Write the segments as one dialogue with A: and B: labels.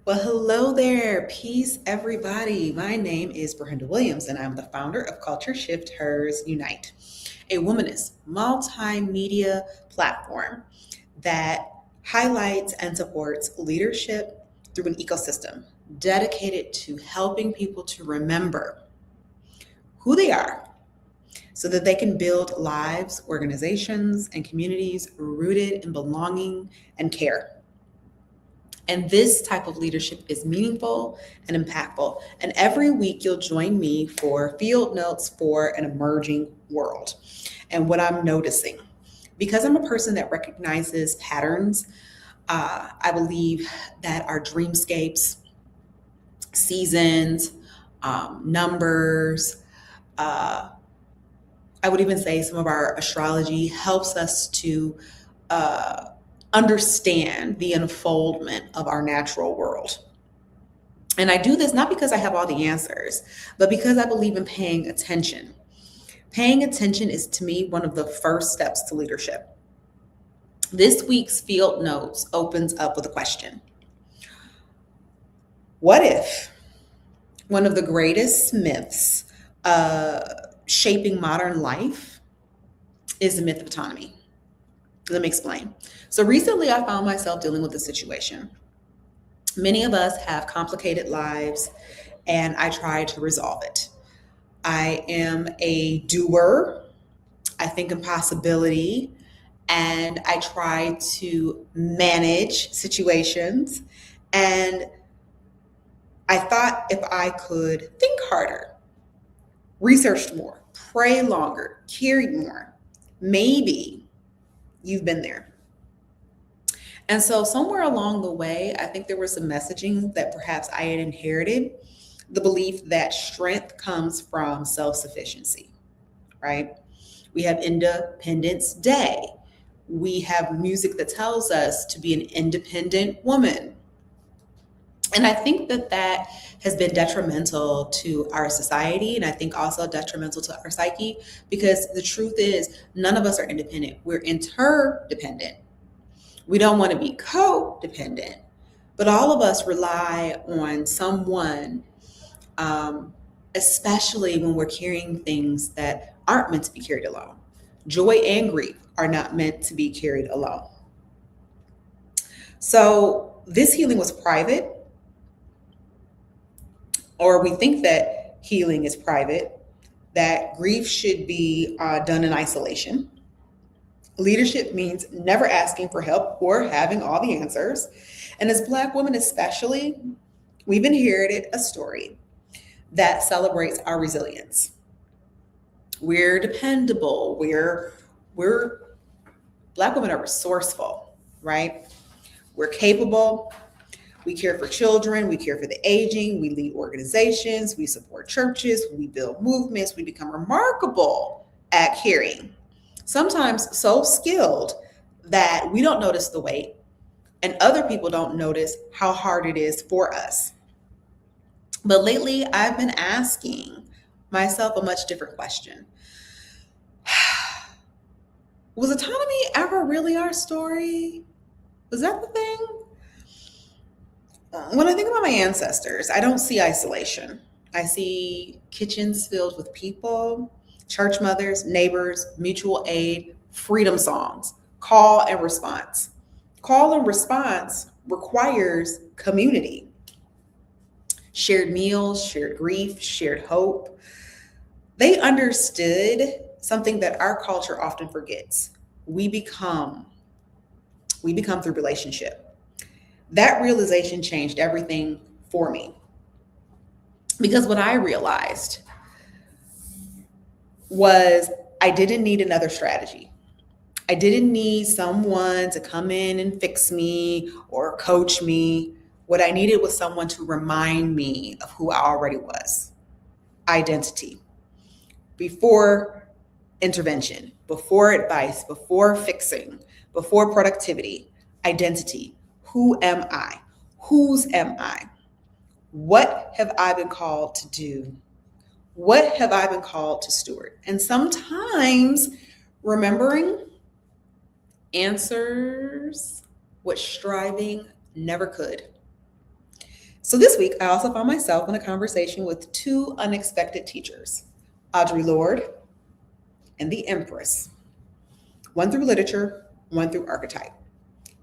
A: Well, hello there. Peace, everybody. My name is Brenda Williams, and I'm the founder of Culture Shift Hers Unite, a womanist multimedia platform that highlights and supports leadership through an ecosystem dedicated to helping people to remember who they are so that they can build lives, organizations, and communities rooted in belonging and care. And this type of leadership is meaningful and impactful. And every week you'll join me for field notes for an emerging world and what I'm noticing. Because I'm a person that recognizes patterns, I believe that our dreamscapes, seasons, numbers, uh, I would even say some of our astrology helps us to uh, understand the unfoldment of our natural world. And I do this not because I have all the answers, but because I believe in paying attention. Paying attention is to me one of the first steps to leadership. This week's field notes opens up with a question. What if one of the greatest myths shaping modern life is the myth of autonomy? Let me explain. So recently I found myself dealing with a situation. Many of us have complicated lives, and I try to resolve it. I am a doer. I think in possibility, and I try to manage situations. And I thought if I could think harder, research more, pray longer, carry more, maybe you've been there. And so, somewhere along the way, I think there was some messaging that perhaps I had inherited, the belief that strength comes from self sufficiency, right? We have Independence Day. We have music that tells us to be an independent woman. And I think that that has been detrimental to our society, and I think also detrimental to our psyche, because the truth is, none of us are independent. We're interdependent. We don't want to be codependent, but all of us rely on someone, especially when we're carrying things that aren't meant to be carried alone. Joy and grief are not meant to be carried alone. So this healing was private, or we think that healing is private, that grief should be done in isolation. Leadership means never asking for help or having all the answers. And as Black women, especially, we've inherited a story that celebrates our resilience. We're dependable. We're Black women are resourceful, right? We're capable. We care for children. We care for the aging. We lead organizations. We support churches. We build movements. We become remarkable at caring. Sometimes so skilled that we don't notice the weight, and other people don't notice how hard it is for us. But lately, I've been asking myself a much different question. Was autonomy ever really our story? Was that the thing? When I think about my ancestors, I don't see isolation. I see kitchens filled with people, church mothers, neighbors, mutual aid, freedom songs, call and response. Call and response requires community, shared meals, shared grief, shared hope. They understood something that our culture often forgets. We become, we become through relationship. That realization changed everything for me, because what I realized was I didn't need another strategy. I didn't need someone to come in and fix me or coach me. What I needed was someone to remind me of who I already was. Identity. Before intervention, before advice, before fixing, before productivity. Identity. Who am I? Whose am I? What have I been called to do? What have I been called to steward? And sometimes remembering answers what striving never could. So this week, I also found myself in a conversation with two unexpected teachers, Audre Lorde and the Empress, one through literature, one through archetype.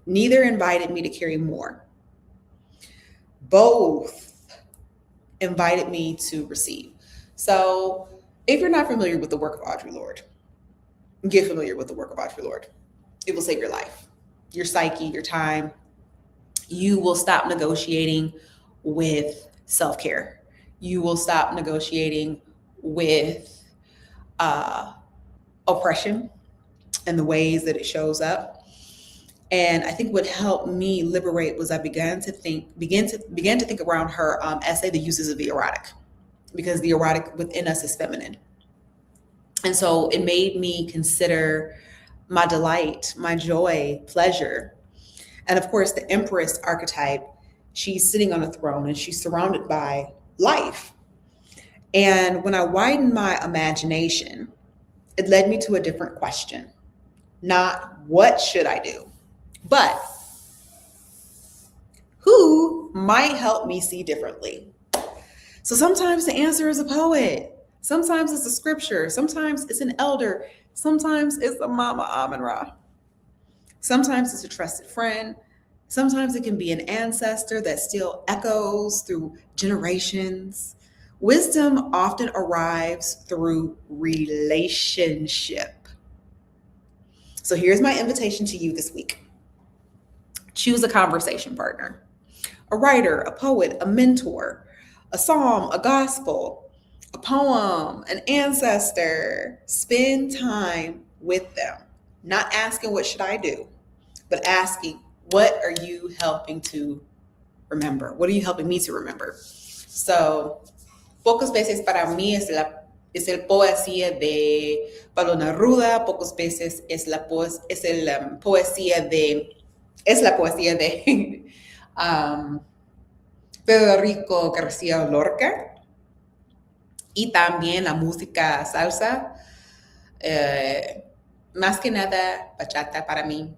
A: Neither invited me to carry more. Both invited me to receive. So if you're not familiar with the work of Audre Lorde, get familiar with the work of Audre Lorde. It will save your life, your psyche, your time. You will stop negotiating with self-care. You will stop negotiating with oppression and the ways that it shows up. And I think what helped me liberate was I began to think around her essay, The Uses of the Erotic, because the erotic within us is feminine. And so it made me consider my delight, my joy, pleasure. And of course, the Empress archetype, she's sitting on a throne and she's surrounded by life. And when I widened my imagination, it led me to a different question. Not what should I do, but who might help me see differently? So sometimes the answer is a poet. Sometimes it's a scripture. Sometimes it's an elder. Sometimes it's a Mama Amun Ra. Sometimes it's a trusted friend. Sometimes it can be an ancestor that still echoes through generations. Wisdom often arrives through relationship. So here's my invitation to you this week. Choose a conversation partner, a writer, a poet, a mentor, a psalm, a gospel, a poem, an ancestor. Spend time with them, not asking what should I do, but asking what are you helping to remember? What are you helping me to remember? So, pocas veces para mí es el poesía de Pablo Neruda, pocas veces es la poesía de Federico García Lorca, y también la música salsa, más que nada bachata para mí.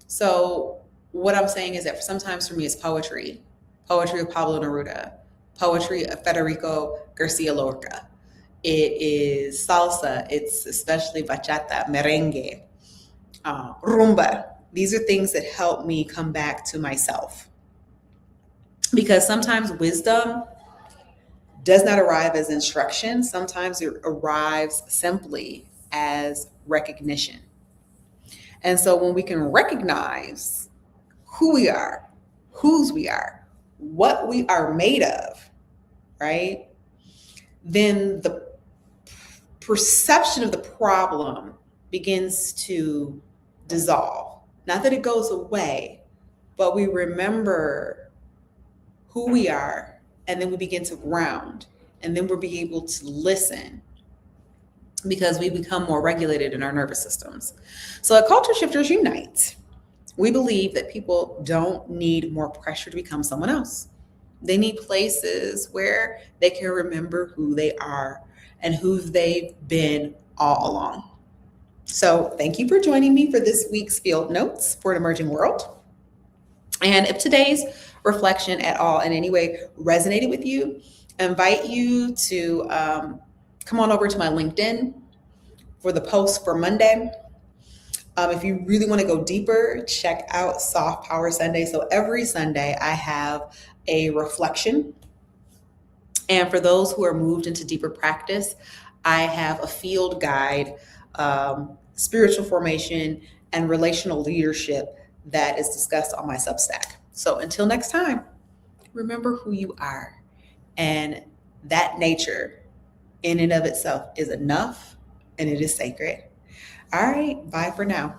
A: So what I'm saying is that sometimes for me it's poetry of Pablo Neruda, poetry of Federico Garcia Lorca. It is salsa. It's especially bachata, merengue, rumba. These are things that help me come back to myself. Because sometimes wisdom does not arrive as instruction. Sometimes it arrives simply as recognition. And so when we can recognize who we are, whose we are, what we are made of, right? Then the perception of the problem begins to dissolve. Not that it goes away, but we remember who we are, and then we begin to ground, and then we'll be able to listen because we become more regulated in our nervous systems. So at Culture Shifters Unite, we believe that people don't need more pressure to become someone else. They need places where they can remember who they are and who they've been all along. So thank you for joining me for this week's Field Notes for an Emerging World. And if today's reflection at all in any way resonated with you, I invite you to come on over to my LinkedIn for the post for Monday. If you really want to go deeper, check out Soft Power Sunday. So every Sunday I have a reflection. And for those who are moved into deeper practice, I have a field guide, spiritual formation, and relational leadership that is discussed on my Substack. So until next time, remember who you are. And that nature in and of itself is enough, and it is sacred. All right, bye for now.